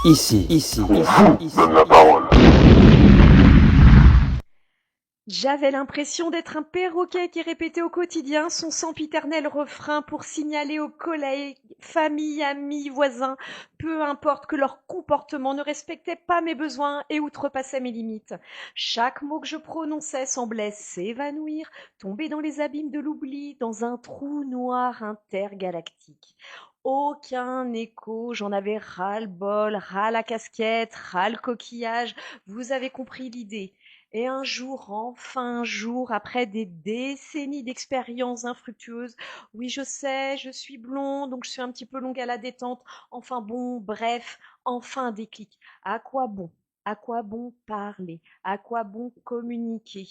Ici, donne la parole. J'avais l'impression d'être un perroquet qui répétait au quotidien son sempiternel refrain pour signaler aux collègues, familles, amis, voisins, peu importe que leur comportement ne respectait pas mes besoins et outrepassait mes limites. Chaque mot que je prononçais semblait s'évanouir, tomber dans les abîmes de l'oubli, dans un trou noir intergalactique. Aucun écho, j'en avais ras-le-bol, ras la casquette, ras le coquillage, vous avez compris l'idée. Et un jour, enfin un jour, après des décennies d'expériences infructueuses, oui je sais, je suis blonde, donc je suis un petit peu longue à la détente, enfin bon, bref, enfin un déclic. À quoi bon? À quoi bon parler? À quoi bon communiquer?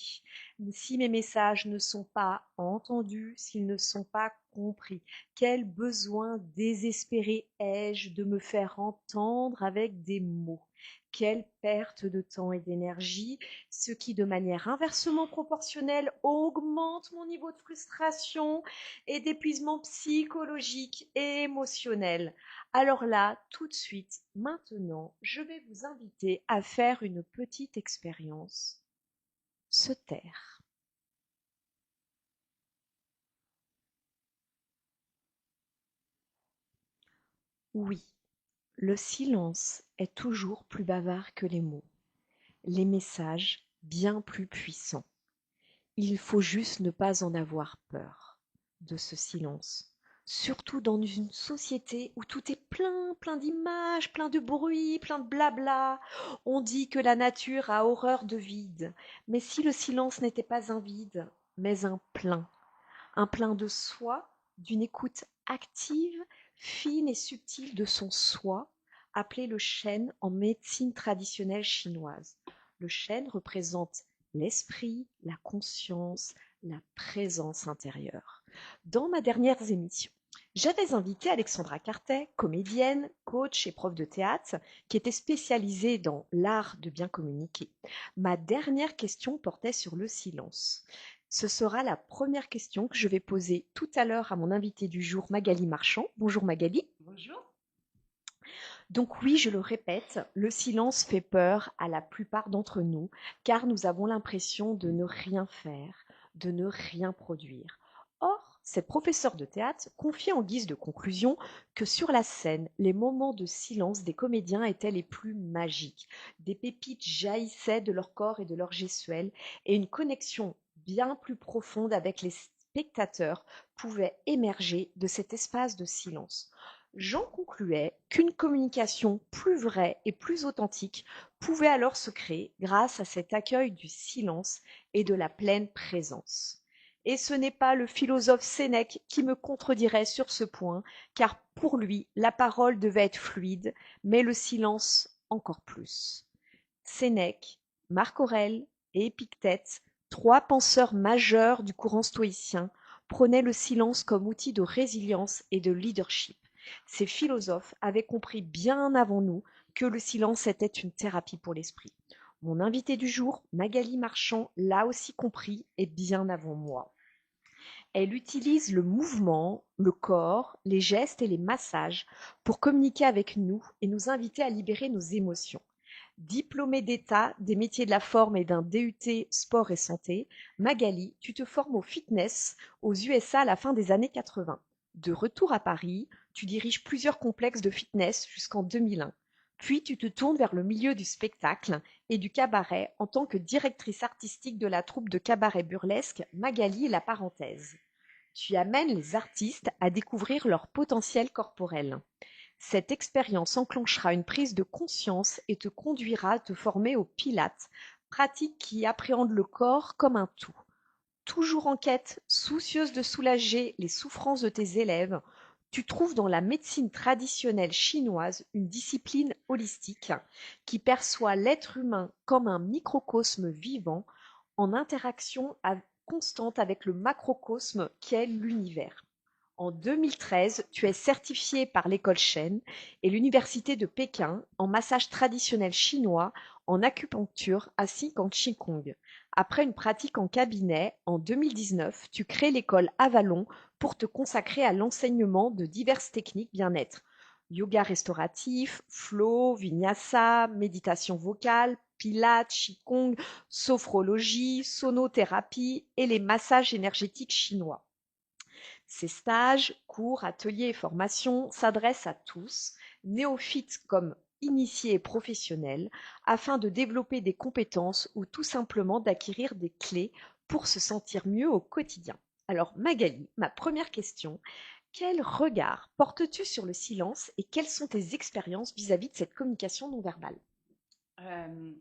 Si mes messages ne sont pas entendus, s'ils ne sont pas compris, quel besoin désespéré ai-je de me faire entendre avec des mots? Quelle perte de temps et d'énergie, ce qui, de manière inversement proportionnelle, augmente mon niveau de frustration et d'épuisement psychologique et émotionnel. Alors là, tout de suite, maintenant, je vais vous inviter à faire une petite expérience. Se taire. Oui, le silence est toujours plus bavard que les mots, les messages bien plus puissants. Il faut juste ne pas en avoir peur de ce silence. Surtout dans une société où tout est plein d'images, plein de bruit, plein de blabla. On dit que la nature a horreur de vide. Mais si le silence n'était pas un vide, mais un plein de soi, d'une écoute active, fine et subtile de son soi, appelé le chêne en médecine traditionnelle chinoise. Le chêne représente l'esprit, la conscience, la présence intérieure. Dans ma dernière émission, j'avais invité Alexandra Cartet, comédienne, coach et prof de théâtre, qui était spécialisée dans l'art de bien communiquer. Ma dernière question portait sur le silence. Ce sera la première question que je vais poser tout à l'heure à mon invité du jour, Magali Marchand. Bonjour Magali. Bonjour. Donc oui, je le répète, le silence fait peur à la plupart d'entre nous, car nous avons l'impression de ne rien faire, de ne rien produire. Or, cette professeure de théâtre confie en guise de conclusion que sur la scène, les moments de silence des comédiens étaient les plus magiques. Des pépites jaillissaient de leur corps et de leur gestuelle, et une connexion bien plus profonde avec les spectateurs pouvait émerger de cet espace de silence. J'en concluais qu'une communication plus vraie et plus authentique pouvait alors se créer grâce à cet accueil du silence et de la pleine présence. Et ce n'est pas le philosophe Sénèque qui me contredirait sur ce point, car pour lui, la parole devait être fluide, mais le silence encore plus. Sénèque, Marc Aurèle et Épictète, trois penseurs majeurs du courant stoïcien, prônaient le silence comme outil de résilience et de leadership. Ces philosophes avaient compris bien avant nous que le silence était une thérapie pour l'esprit. Mon invité du jour, Magali Marchand, l'a aussi compris et bien avant moi. Elle utilise le mouvement, le corps, les gestes et les massages pour communiquer avec nous et nous inviter à libérer nos émotions. Diplômée d'État des métiers de la forme et d'un DUT sport et santé, Magali, tu te formes au fitness aux USA à la fin des années 80. De retour à Paris, tu diriges plusieurs complexes de fitness jusqu'en 2001. Puis tu te tournes vers le milieu du spectacle et du cabaret en tant que directrice artistique de la troupe de cabaret burlesque Magali et la Parenthèse. Tu amènes les artistes à découvrir leur potentiel corporel. Cette expérience enclenchera une prise de conscience et te conduira à te former au Pilates, pratique qui appréhende le corps comme un tout. Toujours en quête, soucieuse de soulager les souffrances de tes élèves, tu trouves dans la médecine traditionnelle chinoise une discipline holistique qui perçoit l'être humain comme un microcosme vivant en interaction constante avec le macrocosme qu'est l'univers. En 2013, tu es certifié par l'école Shen et l'université de Pékin en massage traditionnel chinois, en acupuncture ainsi qu'en qigong. Après une pratique en cabinet, en 2019, tu crées l'école Avalon pour te consacrer à l'enseignement de diverses techniques bien-être. Yoga restauratif, flow, vinyasa, méditation vocale, pilates, qigong, sophrologie, sonothérapie et les massages énergétiques chinois. Ces stages, cours, ateliers et formations s'adressent à tous, néophytes comme initiés et professionnels, afin de développer des compétences ou tout simplement d'acquérir des clés pour se sentir mieux au quotidien. Alors Magali, ma première question, quel regard portes-tu sur le silence et quelles sont tes expériences vis-à-vis de cette communication non verbale? Euh,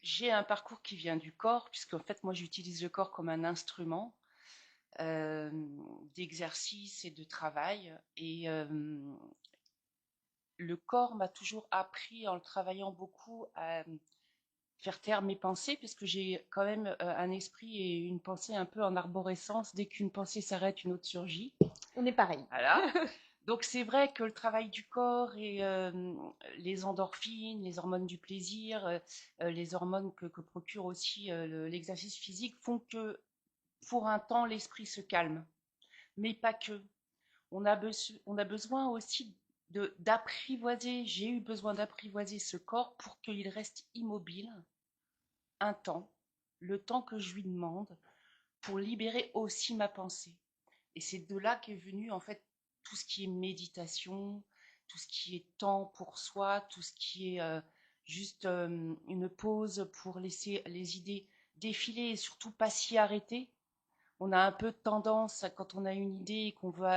j'ai un parcours qui vient du corps, puisqu'en fait, moi, j'utilise le corps comme un instrument euh, d'exercice et de travail. Et le corps m'a toujours appris, en le travaillant beaucoup, à faire taire mes pensées, puisque j'ai quand même un esprit et une pensée un peu en arborescence. Dès qu'une pensée s'arrête, une autre surgit. On est pareil. Voilà. Donc c'est vrai que le travail du corps et les endorphines, les hormones du plaisir, les hormones que procure aussi l'exercice physique font que pour un temps l'esprit se calme. Mais pas que. On a besoin aussi d'apprivoiser, j'ai eu besoin d'apprivoiser ce corps pour qu'il reste immobile un temps, le temps que je lui demande, pour libérer aussi ma pensée. Et c'est de là qu'est venu en fait tout ce qui est méditation, tout ce qui est temps pour soi, tout ce qui est juste une pause pour laisser les idées défiler et surtout pas s'y arrêter. On a un peu tendance, quand on a une idée et qu'on veut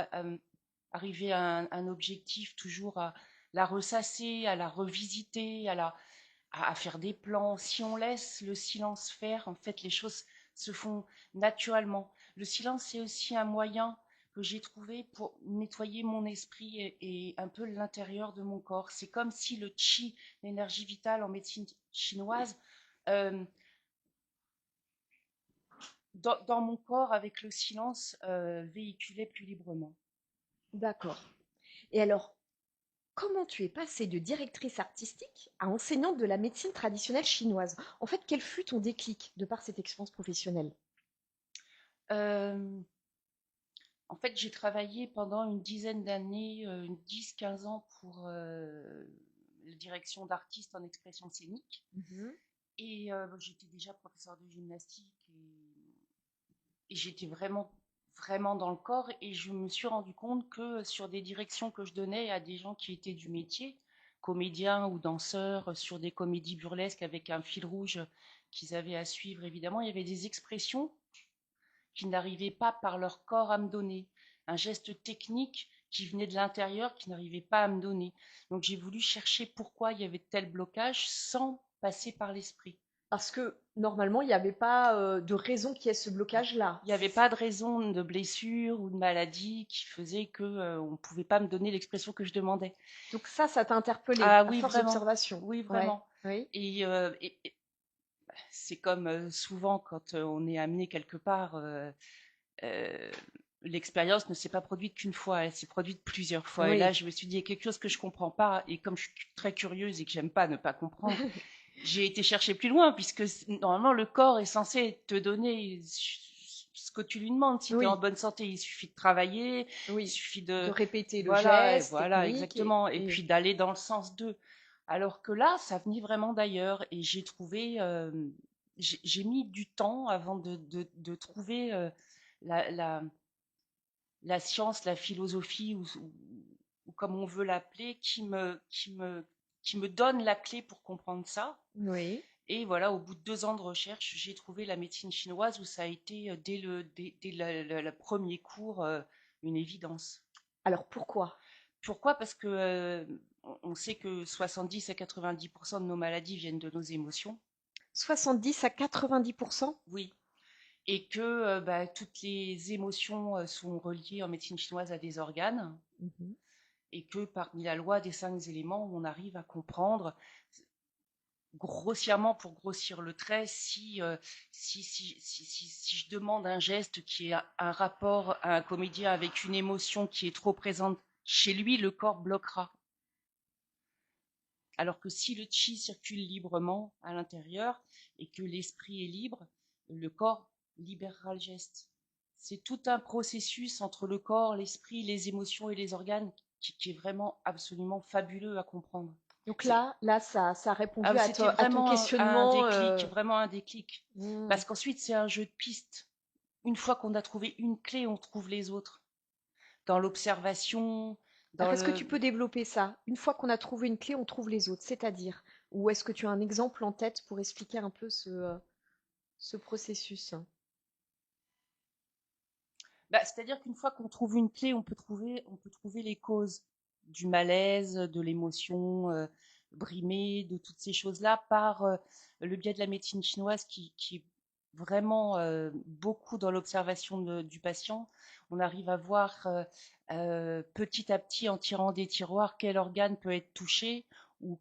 arriver à un objectif, toujours à la ressasser, à la revisiter, à faire des plans. Si on laisse le silence faire, en fait, les choses se font naturellement. Le silence, c'est aussi un moyen que j'ai trouvé pour nettoyer mon esprit et un peu l'intérieur de mon corps. C'est comme si le qi, l'énergie vitale en médecine chinoise, euh, dans mon corps, avec le silence, véhiculait plus librement. D'accord. Et alors, comment tu es passée de directrice artistique à enseignante de la médecine traditionnelle chinoise? En fait, quel fut ton déclic de par cette expérience professionnelle? Euh, En fait, j'ai travaillé pendant une dizaine d'années, 10-15 ans pour la direction d'artistes en expression scénique. Mhm. Et j'étais déjà professeure de gymnastique et j'étais vraiment, vraiment dans le corps. Et je me suis rendu compte que sur des directions que je donnais à des gens qui étaient du métier, comédiens ou danseurs, sur des comédies burlesques avec un fil rouge qu'ils avaient à suivre, évidemment, il y avait des expressions qui n'arrivaient pas par leur corps à me donner, un geste technique qui venait de l'intérieur, qui n'arrivait pas à me donner. Donc j'ai voulu chercher pourquoi il y avait tel blocage sans passer par l'esprit. Parce que normalement, il n'y avait pas de raison qu'il y ait ce blocage-là. Il n'y avait pas de raison de blessure ou de maladie qui faisait que on ne pouvait pas me donner l'expression que je demandais. Donc ça t'a interpellé Ah à oui, force vraiment. d'observation. Oui, Ouais, vraiment. oui, Et c'est comme souvent quand on est amené quelque part, euh, l'expérience ne s'est pas produite qu'une fois, elle s'est produite plusieurs fois. Et là, oui. je me suis dit, il y a quelque chose que je comprends pas. Et comme je suis très curieuse et que j'aime pas ne pas comprendre, j'ai été chercher plus loin, puisque normalement, le corps est censé te donner ce que tu lui demandes. Si tu es en Oui, bonne santé, il suffit de travailler, il oui. suffit De de... répéter le Voilà, geste voilà, technique exactement. Et puis d'aller dans le sens d'eux. Alors que là, ça venait vraiment d'ailleurs. Et j'ai trouvé... j'ai mis du temps avant de trouver la, la, la science, la philosophie, ou comme on veut l'appeler, qui me donne la clé pour comprendre ça. oui. Et voilà, au bout de 2 ans de recherche, j'ai trouvé la médecine chinoise où ça a été, dès le premier cours, une évidence. Alors pourquoi? Pourquoi? Parce que on sait que 70 à 90% de nos maladies viennent de nos émotions. 70 à 90%? Oui. Et que bah, toutes les émotions sont reliées en médecine chinoise à des organes. Mhm. Et que parmi la loi des 5 éléments, on arrive à comprendre grossièrement, pour grossir le trait, si je demande un geste qui est un rapport à un comédien avec une émotion qui est trop présente chez lui, le corps bloquera. Alors que si le chi circule librement à l'intérieur et que l'esprit est libre, le corps libérera le geste. C'est tout un processus entre le corps, l'esprit, les émotions et les organes qui est vraiment absolument fabuleux à comprendre. Donc C'est là, ça a répondu C'était à ton vraiment un questionnement. déclic, vraiment un déclic. Hmm. Parce qu'ensuite, c'est un jeu de pistes. Une fois qu'on a trouvé une clé, on trouve les autres. Dans l'observation, Alors, dans est-ce que tu le... peux développer ça? Une fois qu'on a trouvé une clé, on trouve les autres, c'est-à-dire? Ou est-ce que tu as un exemple en tête pour expliquer un peu ce processus? C'est-à-dire qu'une fois qu'on trouve une clé, on peut trouver les causes du malaise, de l'émotion brimée, de toutes ces choses-là par le biais de la médecine chinoise qui est vraiment beaucoup dans l'observation du patient. On arrive à voir petit à petit, en tirant des tiroirs, quel organe peut être touché ou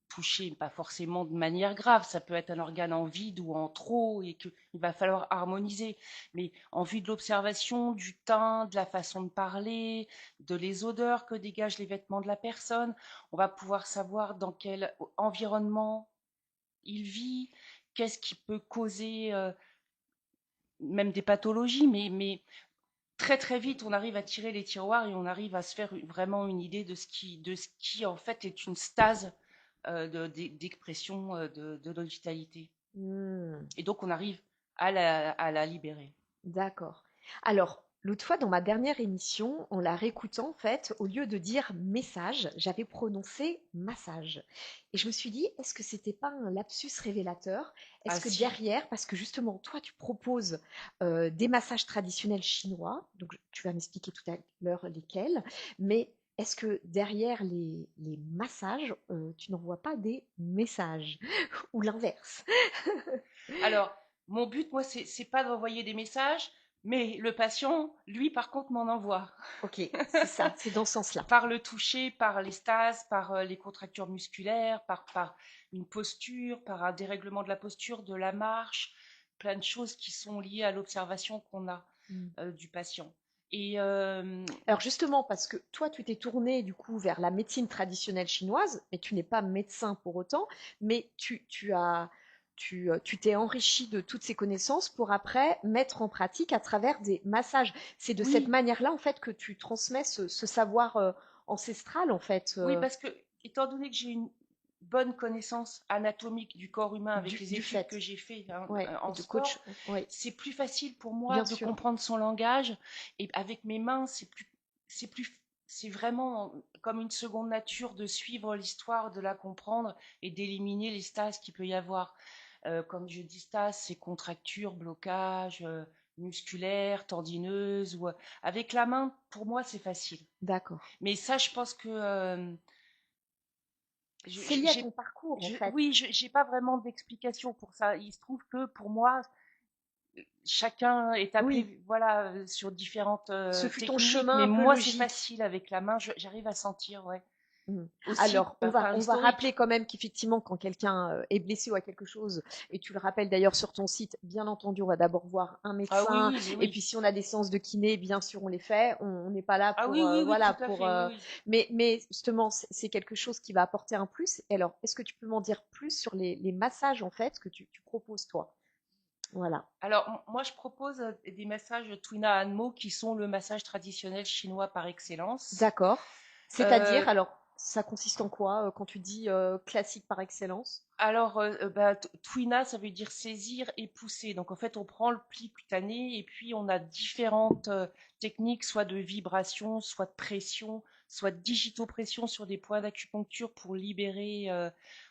touché, pas forcément de manière grave, ça peut être un organe en vide ou en trop et qu'il va falloir harmoniser. Mais en vue de l'observation, du teint, de la façon de parler, de les odeurs que dégagent les vêtements de la personne, on va pouvoir savoir dans quel environnement il vit, qu'est-ce qui peut causer même des pathologies, mais très très vite, on arrive à tirer les tiroirs et on arrive à se faire vraiment une idée de ce qui en fait est une stase d'expression de notre vitalité. Hmm. Et donc on arrive à la libérer. D'accord. Alors, l'autre fois, dans ma dernière émission, en la réécoutant, en fait, au lieu de dire message, j'avais prononcé massage. Et je me suis dit, est-ce que c'était pas un lapsus révélateur? Ah Est-ce que si, derrière, parce que justement, toi, tu proposes des massages traditionnels chinois, donc tu vas m'expliquer tout à l'heure lesquels, mais est-ce que derrière les massages, tu n'envoies pas des messages? Ou l'inverse? alors mon but, moi, c'est pas d'envoyer des messages, mais le patient, lui, par contre, m'en envoie. Ok, c'est ça, c'est dans ce sens-là. Par le toucher, par les stases, par les contractures musculaires, par une posture, par un dérèglement de la posture, de la marche, plein de choses qui sont liées à l'observation qu'on a Mm. du patient. Et Alors justement, parce que toi, tu t'es tourné du coup vers la médecine traditionnelle chinoise, mais tu n'es pas médecin pour autant, mais tu t'es enrichi de toutes ces connaissances pour après mettre en pratique à travers des massages. C'est de cette oui, manière-là, en fait, que tu transmets ce savoir ancestral, en fait, oui, parce que étant donné que j'ai une bonne connaissance anatomique du corps humain avec les du études que fait. j'ai fait Ouais, en de coach. sport, Ouais, c'est plus facile pour moi bien de sûr. comprendre son langage et avec mes mains, c'est plus, c'est vraiment comme une seconde nature de suivre l'histoire, de la comprendre et d'éliminer les stases qu'il peut y avoir. Quand je dis stase, c'est contracture, blocage musculaire, tendineuse ou avec la main, pour moi, c'est facile. D'accord. Mais ça, je pense que C'est lié à ton parcours, en fait. oui, j'ai pas vraiment d'explication pour ça. Il se trouve que pour moi, chacun est Oui, appelé, voilà, sur différentes ce fut ton techniques, chemin mais un peu moi, c'est logique. facile avec la main. J'arrive à sentir, ouais. Mmh. Aussi Alors, par on va rappeler l'historique. quand même qu'effectivement, quand quelqu'un est blessé ou a quelque chose, et tu le rappelles d'ailleurs sur ton site, bien entendu, on va d'abord voir un Ah oui, médecin, oui, mais et oui. puis si on a des séances de kiné, bien sûr, on les fait. On n'est pas là Ah pour, oui, oui, oui, voilà, tout à pour. fait, oui, oui. Mais justement, c'est quelque chose qui va apporter un plus. Et alors, est-ce que tu peux m'en dire plus sur les massages en fait que tu proposes toi? Voilà. Alors, moi, je propose des massages Twina Anmo qui sont le massage traditionnel chinois par excellence. D'accord. Euh, C'est-à-dire, alors, ça consiste en quoi quand tu dis classique par excellence? Alors, Twina, ça veut dire saisir et pousser. Donc, en fait, on prend le pli cutané et puis on a différentes techniques, soit de vibration, soit de pression, soit de digitopression sur des points d'acupuncture pour libérer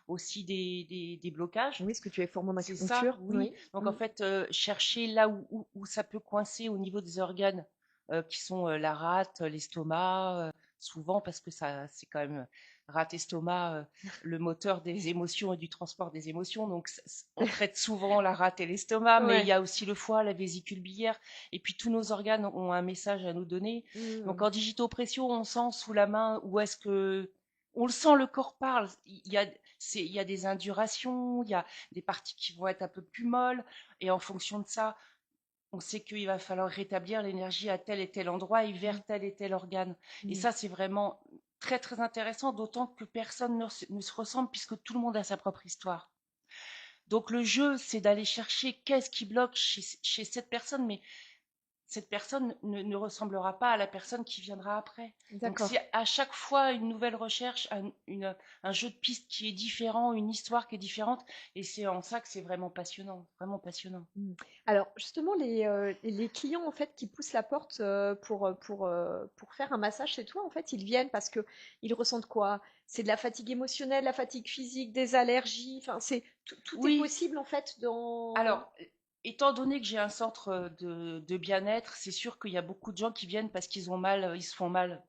aussi des blocages. Oui, est-ce que tu es formé en C'est ça, acupuncture? oui. Oui. Donc, en Mmh. fait, chercher là où ça peut coincer au niveau des organes qui sont la rate, l'estomac, souvent parce que ça, c'est quand même rate, estomac, le moteur des émotions et du transport des émotions. Donc, on traite souvent la rate et l'estomac, mais il y Ouais. a aussi le foie, la vésicule biliaire, et puis tous nos organes ont un message à nous donner. Donc, Mmh. en digitopression, on sent sous la main où est-ce que on le sent, le corps parle. Il y a des indurations, il y a des parties qui vont être un peu plus molles, et en fonction de ça, on sait qu'il va falloir rétablir l'énergie à tel et tel endroit et Mmh. vers tel et tel organe. Et Mmh. ça, c'est vraiment très très intéressant, d'autant que personne ne se ressemble puisque tout le monde a sa propre histoire. Donc le jeu, c'est d'aller chercher qu'est-ce qui bloque chez cette personne, mais cette personne ne ressemblera pas à la personne qui viendra après. Donc D'accord. c'est à chaque fois une nouvelle recherche, un jeu de piste qui est différent, une histoire qui est différente, et c'est en ça que c'est vraiment passionnant, vraiment passionnant. Mmh. Alors justement les clients en fait qui poussent la porte, pour faire un massage chez toi, en fait, ils viennent parce que ils ressentent quoi? C'est de la fatigue émotionnelle, la fatigue physique, des allergies? Enfin, c'est tout est Oui, possible en fait dans alors, étant donné que j'ai un centre de bien-être, c'est sûr qu'il y a beaucoup de gens qui viennent parce qu'ils ont mal, ils se font mal,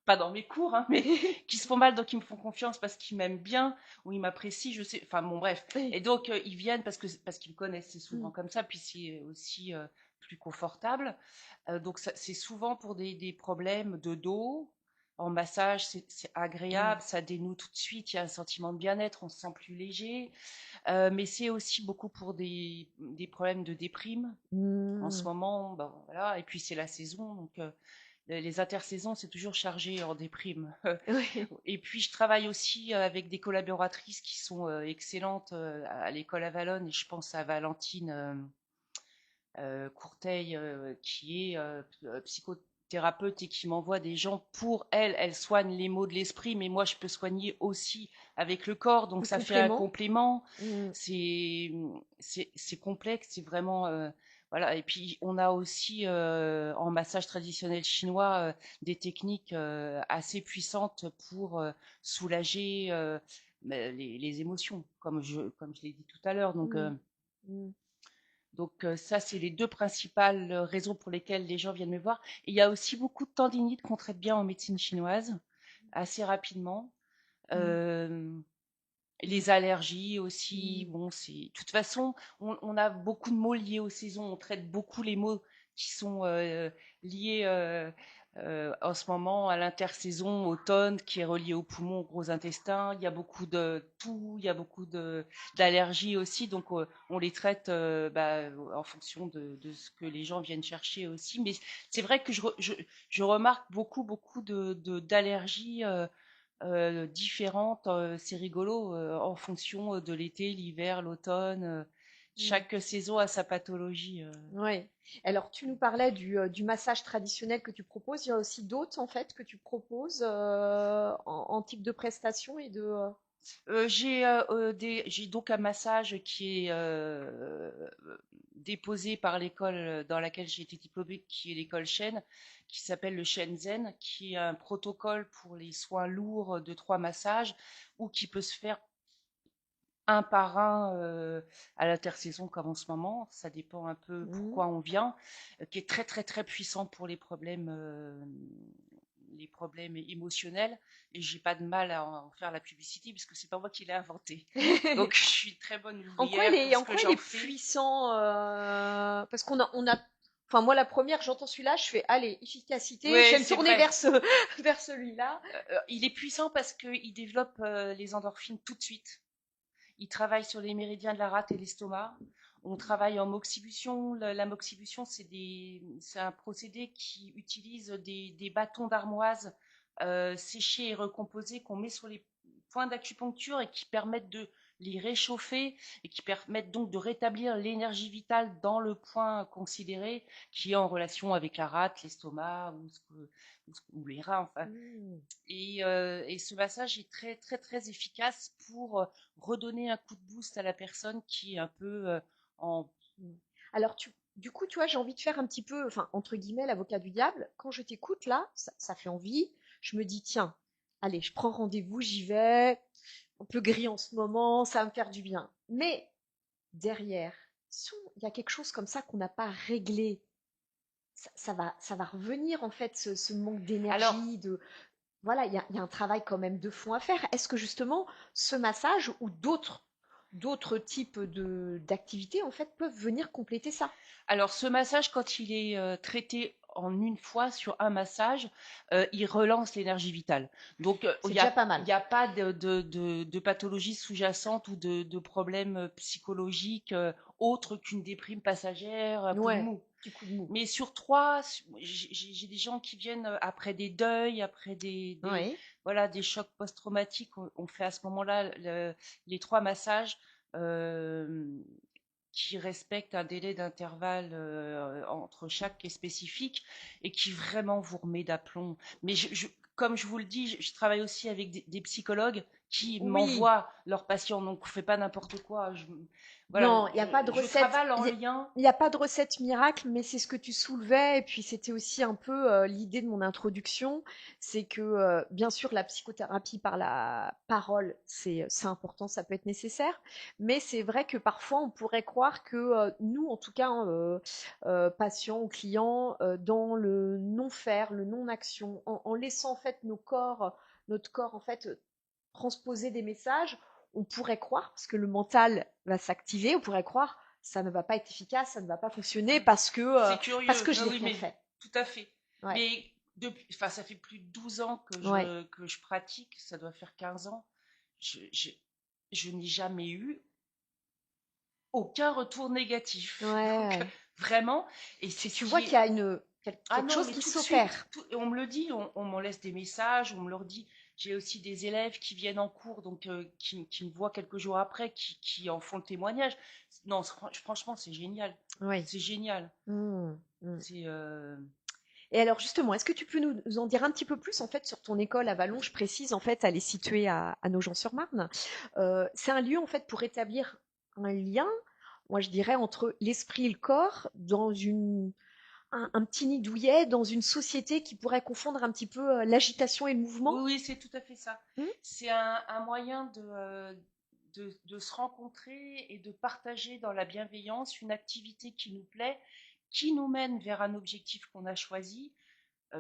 pas dans mes cours, hein, mais qui se font mal, donc ils me font confiance parce qu'ils m'aiment bien ou ils m'apprécient, je sais, enfin bon, bref. Oui. Et donc, ils viennent parce qu'ils me connaissent, c'est souvent Mmh. comme ça, puis c'est aussi plus confortable. Donc, c'est souvent pour des problèmes de dos. En massage, c'est Mmh. agréable, ça dénoue tout de suite, il y a un sentiment de bien-être, on se sent plus léger. Mais c'est aussi beaucoup pour des problèmes de déprime. En ce Mmh. moment, ben, voilà, et puis c'est la saison, donc les intersaisons, c'est toujours chargé en déprime. Oui. Et puis je travaille aussi avec des collaboratrices qui sont excellentes à l'école Avalon, et je pense à Valentine Courteil, qui est psychothérapeute et qui m'envoie des gens pour elle. Elle soigne les maux de l'esprit, mais moi je peux soigner aussi avec le corps, donc Le ça fait un complément? complément. Mmh. C'est c'est complexe, c'est vraiment voilà. Et puis on a aussi en massage traditionnel chinois des techniques assez puissantes pour soulager les émotions, comme je l'ai dit tout à l'heure. Mmh. Mmh. Donc ça, c'est les deux principales raisons pour lesquelles les gens viennent me voir. Et il y a aussi beaucoup de tendinite qu'on traite bien en médecine chinoise, assez rapidement. Mmh. Euh, Mmh. les allergies aussi, Mmh. bon, c'est. De toute façon, on a beaucoup de maux liés aux saisons. On traite beaucoup les maux qui sont liés en ce moment à l'intersaison automne, qui est relié aux poumons, au gros intestin. Il y a beaucoup de toux, il y a beaucoup d'allergies aussi. Donc, on les traite bah, en fonction de ce que les gens viennent chercher aussi. Mais c'est vrai que je remarque beaucoup d'allergies. Différentes, c'est rigolo, en fonction de l'été, l'hiver, l'automne. Mmh. Chaque saison a sa pathologie. Ouais. Alors, tu nous parlais du massage traditionnel que tu proposes. Il y a aussi d'autres, en fait, que tu proposes en type de prestation et de. J'ai donc un massage qui est déposé par l'école dans laquelle j'ai été diplômée, qui est l'école Shen, qui s'appelle le Shenzhen, qui est un protocole pour les soins lourds de 3 massages, ou qui peut se faire un par un à l'intersaison comme en ce moment. Ça dépend un peu Mhm. pourquoi on vient, qui est très très très puissant pour les problèmes émotionnels. Et j'ai pas de mal à en faire la publicité puisque c'est pas moi qui l'ai inventé. Donc je suis une très bonne ouvrière pour ce En que quoi il est j'en fais. puissant parce enfin moi la première, j'entends celui-là, je fais allez, efficacité, je Oui, vais me c'est tourner vrai. vers celui-là. Il est puissant parce qu'il développe les endorphines tout de suite. Il travaille sur les méridiens de la rate et l'estomac. On travaille en moxibution. La moxibution, c'est un procédé qui utilise des bâtons d'armoise séchés et recomposés qu'on met sur les points d'acupuncture et qui permettent de les réchauffer et qui permettent donc de rétablir l'énergie vitale dans le point considéré qui est en relation avec la rate, l'estomac ou les reins. Enfin, Mm. et ce massage est très très très efficace pour redonner un coup de boost à la personne qui est un peu en. Mm. Alors du coup, tu vois, j'ai envie de faire un petit peu, enfin entre guillemets, l'avocat du diable. Quand je t'écoute là, ça fait envie. Je me dis tiens, allez, je prends rendez-vous, j'y vais. Un peu gris en ce moment, ça va me faire du bien. Mais derrière, il y a quelque chose comme ça qu'on n'a pas réglé. Ça va revenir en fait, ce manque Alors, d'énergie, voilà, il y a un travail quand même de fond à faire. Est-ce que justement ce massage ou d'autres types d'activités en fait peuvent venir compléter ça? alors, ce massage, quand il est traité en une fois sur un massage, il relance l'énergie vitale. Donc, C'est déjà pas il mal. y a pas de pathologie sous-jacente ou de problème psychologique autre qu'une déprime passagère, un coup de Ouais. mou. Du coup de mou. Mais sur 3, j'ai des gens qui viennent après des deuils, après Oui. voilà, des chocs post-traumatiques. On fait à ce moment-là les 3 massages euh, qui respectent un délai d'intervalle entre chaque qui est spécifique et qui vraiment vous remet d'aplomb. Mais comme je vous le dis, je travaille aussi avec des psychologues qui Oui. m'envoient leurs patients. Donc, je ne fais pas n'importe quoi. Voilà, Non, il n'y a pas de je recette. travaille en lien. Il n'y a pas de recette miracle, mais c'est ce que tu soulevais. Et puis, c'était aussi un peu l'idée de mon introduction. C'est que, bien sûr, la psychothérapie par la parole, c'est important, ça peut être nécessaire. Mais c'est vrai que parfois, on pourrait croire que nous, en tout cas, hein, patients ou clients, dans le non-faire, le non-action, en laissant en fait notre corps, en fait, transposer des messages, on pourrait croire, parce que le mental va s'activer, on pourrait croire ça ne va pas être efficace, ça ne va pas fonctionner C'est parce curieux, que je oui, n'ai oui, rien mais fait. tout à fait. Ouais, Mais enfin, ça fait plus de 12 ans ouais, que je pratique, ça doit faire 15 ans. Je, je, je n'ai jamais eu aucun retour négatif. Donc, ouais. vraiment, et c'est ce Tu vois qui qu'il y est. a Ah quelque non, chose mais qui tout de suite, s'opère. et on me le dit, on m'en laisse des messages, on me leur dit. J'ai aussi des élèves qui viennent en cours, donc qui me voient quelques jours après, qui en font le témoignage. Non, franchement, c'est génial. Oui. C'est génial. Mmh, mmh. C'est. Et alors justement, est-ce que tu peux nous en dire un petit peu plus en fait sur ton école à Vallon? Je précise en fait, elle est située à Nogent-sur-Marne. C'est un lieu en fait pour établir un lien, moi je dirais, entre l'esprit et le corps dans un petit nid douillet dans une société qui pourrait confondre un petit peu l'agitation et le mouvement. Oui, oui, c'est tout à fait ça. Hmm. C'est un moyen de se rencontrer et de partager dans la bienveillance une activité qui nous plaît, qui nous mène vers un objectif qu'on a choisi.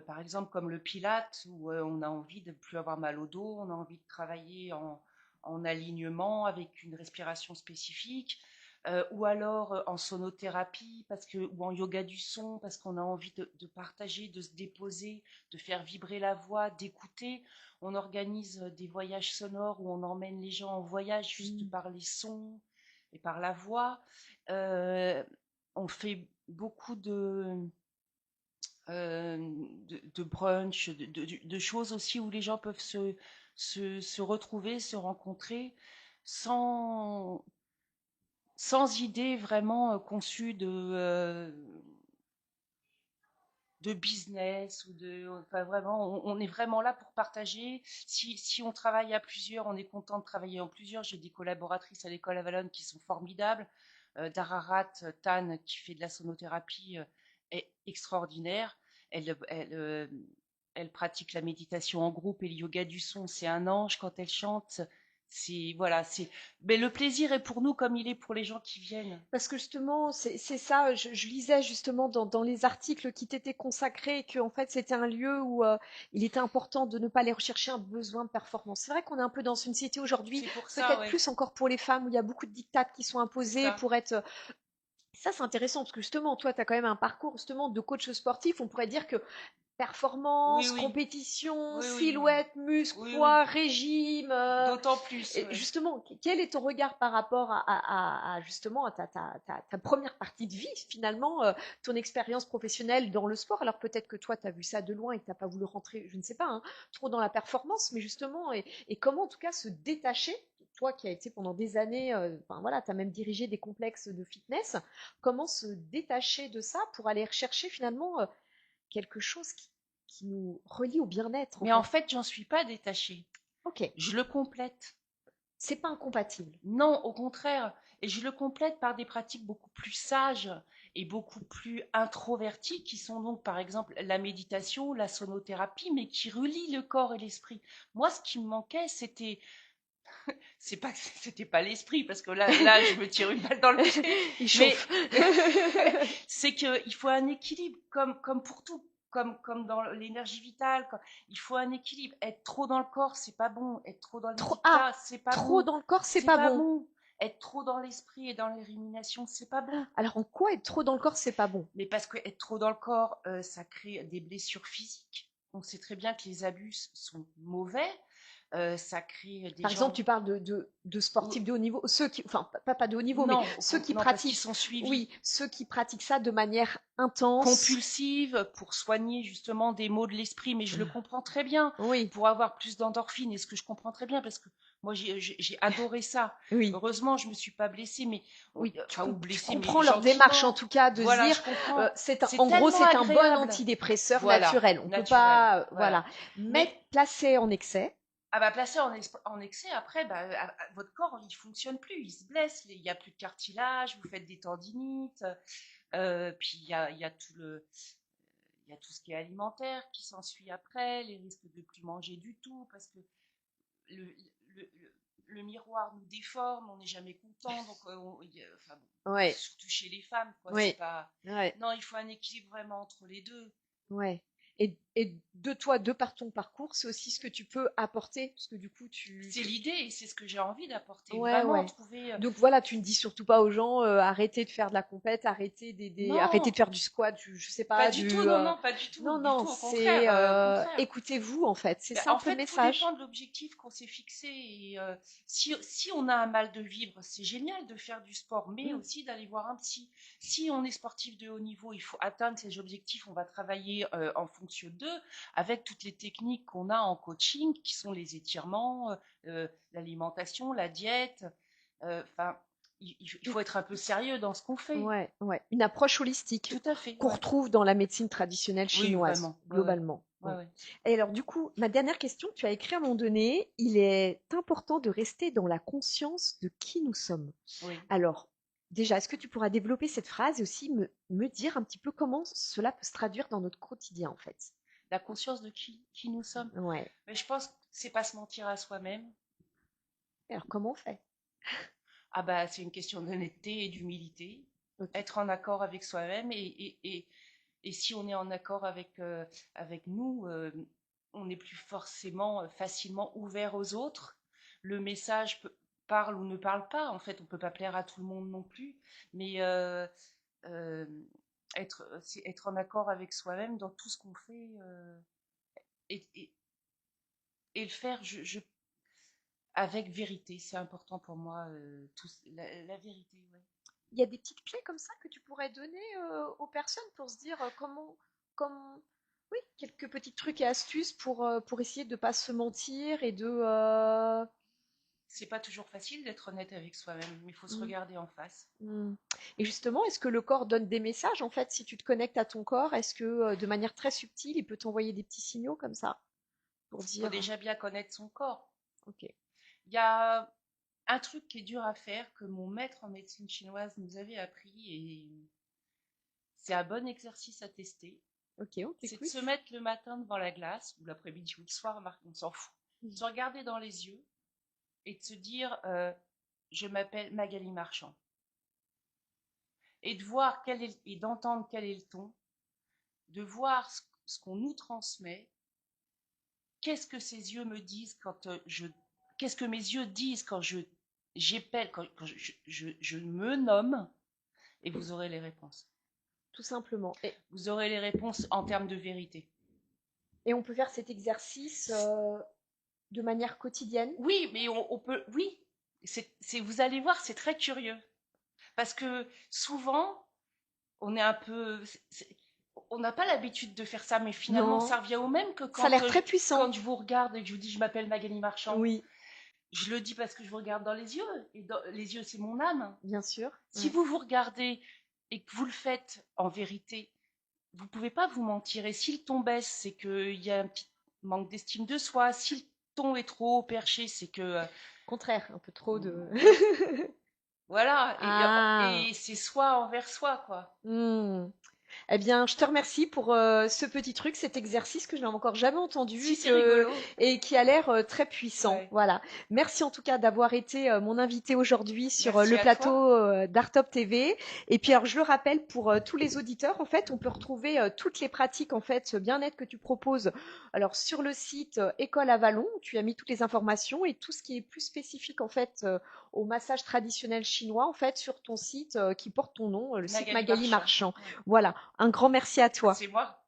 Par exemple, comme le Pilate, où on a envie de ne plus avoir mal au dos, on a envie de travailler en alignement avec une respiration spécifique, ou alors en sonothérapie ou en yoga du son, parce qu'on a envie de partager, de se déposer, de faire vibrer la voix, d'écouter. On organise des voyages sonores où on emmène les gens en voyage juste Hmm. par les sons et par la voix. Euh, on fait beaucoup de brunch, de choses aussi où les gens peuvent se retrouver, se rencontrer sans, sans idée vraiment conçue de business enfin vraiment, on est vraiment là pour partager. Si on travaille à plusieurs, on est content de travailler en plusieurs. J'ai des collaboratrices à l'école Avalon qui sont formidables. Dararat, Tan, qui fait de la sonothérapie, est extraordinaire. Elle pratique la méditation en groupe et le yoga du son. C'est un ange quand elle chante. Voilà, mais le plaisir est pour nous comme il est pour les gens qui viennent. Parce que justement, c'est ça, je lisais justement dans les articles qui t'étaient consacrés que en fait c'était un lieu où il était important de ne pas aller rechercher un besoin de performance. C'est vrai qu'on est un peu dans une société aujourd'hui, C'est pour ça, peut-être ouais, plus encore pour les femmes, où il y a beaucoup de dictates qui sont c'est imposés ça. pour être. Ça, c'est intéressant parce que justement, toi, tu as quand même un parcours justement de coach sportif. On pourrait dire que Oui, performance, oui, compétition, oui, oui, silhouette, muscle, oui, oui. poids, régime. D'autant plus, Et ouais. justement, quel est ton regard par rapport justement à ta première partie de vie, finalement, ton expérience professionnelle dans le sport? Alors peut-être que toi, tu as vu ça de loin et que tu n'as pas voulu rentrer, je ne sais pas, hein, trop dans la performance, mais justement, et comment en tout cas se détacher, toi qui as été pendant des années, enfin voilà, tu as même dirigé des complexes de fitness, comment se détacher de ça pour aller rechercher finalement quelque chose qui nous relie au bien-être en Mais en fait? fait, j'en suis pas détachée. Ok, Je le complète. c'est pas incompatible. Non, au contraire. Et je le complète par des pratiques beaucoup plus sages et beaucoup plus introverties, qui sont donc, par exemple, la méditation, la sonothérapie, mais qui relient le corps et l'esprit. Moi, ce qui me manquait, c'est pas que c'était pas l'esprit, parce que là, je me tire une balle dans le pied, Il mais chauffe. c'est qu'il faut un équilibre, comme pour tout, comme dans l'énergie vitale. Il faut un équilibre. Être trop dans le corps, c'est pas bon. Être trop dans les Trop, ah, dictats, c'est pas trop bon. dans le corps, c'est C'est pas pas bon. bon. Être trop dans l'esprit et dans les ruminations, c'est pas bon. Alors en quoi être trop dans le corps, c'est pas bon? Mais parce que être trop dans le corps, ça crée des blessures physiques. On sait très bien que les abus sont mauvais. Ça crée des Par exemple, gens. tu parles de sportifs de haut niveau, ceux qui, enfin, pas de haut niveau, mais Non, ceux qui non, parce qu'ils pratiquent, sont suivis. oui, ceux qui pratiquent ça de manière intense. Compulsive pour soigner justement des maux de l'esprit, mais je le comprends très bien, Oui, pour avoir plus d'endorphines, et ce que je comprends très bien, parce que moi j'ai adoré ça. oui, Heureusement, je me suis pas blessée, mais oui. enfin ou Tu blessée, mais comprends leur démarche en gentiment. tout cas de se Voilà, dire, je comprends. C'est en gros, tellement c'est un bon agréable. antidépresseur Voilà, naturel. On peut naturel. pas, voilà, Voilà. mettre Mais placé en excès. placé en excès, après, votre corps, il fonctionne plus, il se blesse, il y a plus de cartilage, vous faites des tendinites, puis il y a tout ce qui est alimentaire qui s'ensuit après, les risques de plus manger du tout, parce que le, le, le- le miroir nous déforme, on n'est jamais content, donc enfin bon, Ouais, surtout chez les femmes, quoi, c'est ouais, pas. ouais. Non, il faut un équilibre vraiment entre les deux. Ouais. Et de toi, de par ton parcours, c'est aussi ce que tu peux apporter, parce que du coup, C'est l'idée et c'est ce que j'ai envie d'apporter, ouais, vraiment ouais. trouver. Donc voilà, tu ne dis surtout pas aux gens, arrêtez de faire de la compète, arrêtez de Non, faire du squat, je sais pas pas, du tout, non, non, pas du non, tout, du non, tout, c'est, au contraire. écoutez-vous, en fait. C'est Ben, ça un en peu le fait, tout message. dépend de l'objectif qu'on s'est fixé. Et si on a un mal de vivre, c'est génial de faire du sport, mais Mm. aussi d'aller voir un psy. Si on est sportif de haut niveau, il faut atteindre ces objectifs. On va travailler en fonction d'eux, avec toutes les techniques qu'on a en coaching, qui sont les étirements, l'alimentation, la diète. Enfin, il faut être un peu sérieux dans ce qu'on fait. Ouais, ouais. Une approche holistique Tout à fait, qu'on ouais. retrouve dans la médecine traditionnelle Oui, chinoise, vraiment. Ouais, ouais. globalement. Ouais, Ouais. ouais. Et alors, du coup, ma dernière question, tu as écrit à un moment donné, il est important de rester dans la conscience de qui nous sommes. Oui. Alors, déjà, est-ce que tu pourras développer cette phrase et aussi me dire un petit peu comment cela peut se traduire dans notre quotidien, en fait? La conscience de qui nous sommes. Ouais. Mais je pense que c'est pas se mentir à soi-même. Alors, comment on fait? C'est une question d'honnêteté et d'humilité. Ok. Être en accord avec soi-même et si on est en accord avec nous, on n'est plus forcément facilement ouvert aux autres. Le message parle ou ne parle pas. En fait, on peut pas plaire à tout le monde non plus, mais euh, c'est être en accord avec soi-même dans tout ce qu'on fait et, et- et le faire, avec vérité. C'est important pour moi, la vérité. Ouais. Il y a des petites clés comme ça que tu pourrais donner aux personnes pour se dire comme, oui, quelques petits trucs et astuces pour essayer de ne pas se mentir et C'est pas toujours facile d'être honnête avec soi-même, mais il faut se Mm, regarder en face. mm. Et justement, est-ce que le corps donne des messages en fait si tu te connectes à ton corps? Est-ce que de manière très subtile, il peut t'envoyer des petits signaux comme ça pour Il faut dire déjà bien connaître son corps. ok, Il y a un truc qui est dur à faire que mon maître en médecine chinoise nous avait appris et c'est un bon exercice à tester. ok, on C'est de t'écoute. se mettre le matin devant la glace ou l'après-midi ou le soir, on s'en fout. De se regarder dans les yeux et de se dire je m'appelle Magali Marchand et de voir et d'entendre quel est le ton, de voir ce qu'on nous transmet, qu'est-ce que ces yeux me disent quand qu'est-ce que mes yeux disent quand j'épelle, quand je me nomme, et vous aurez les réponses. Tout simplement. Vous aurez les réponses en termes de vérité. Et on peut faire cet exercice de manière quotidienne. Oui, mais on peut, oui, vous allez voir, c'est très curieux. Parce que souvent, on est un peu, on n'a pas l'habitude de faire ça, mais finalement, Non, ça revient au même que ça a l'air très puissant. quand je vous regarde et que je vous dis je m'appelle Magali Marchand. Oui, Je le dis parce que je vous regarde dans les yeux, et les yeux, c'est mon âme. bien sûr. Si Ouais. vous vous regardez et que vous le faites en vérité, vous ne pouvez pas vous mentir. Et si le ton baisse, c'est qu'il y a un petit manque d'estime de soi. Si le ton est trop haut perché, c'est que Contraire, un peu trop de. voilà. Ah. Et c'est soi envers soi, quoi. Hmm. Eh bien, je te remercie pour ce petit truc, cet exercice que je n'ai encore jamais entendu Si c'est rigolo. et qui a l'air très puissant. Ouais. Voilà. Merci en tout cas d'avoir été mon invité aujourd'hui sur Merci le à toi. plateau d'Artop TV. Et puis alors, je le rappelle pour tous les auditeurs, en fait, on peut retrouver toutes les pratiques en fait bien-être que tu proposes. Alors sur le site École Avalon, où tu as mis toutes les informations et tout ce qui est plus spécifique en fait au massage traditionnel chinois en fait sur ton site qui porte ton nom, le site Magali Magali Marchand. Marchand. Ouais. Voilà. Un grand merci à toi. C'est moi.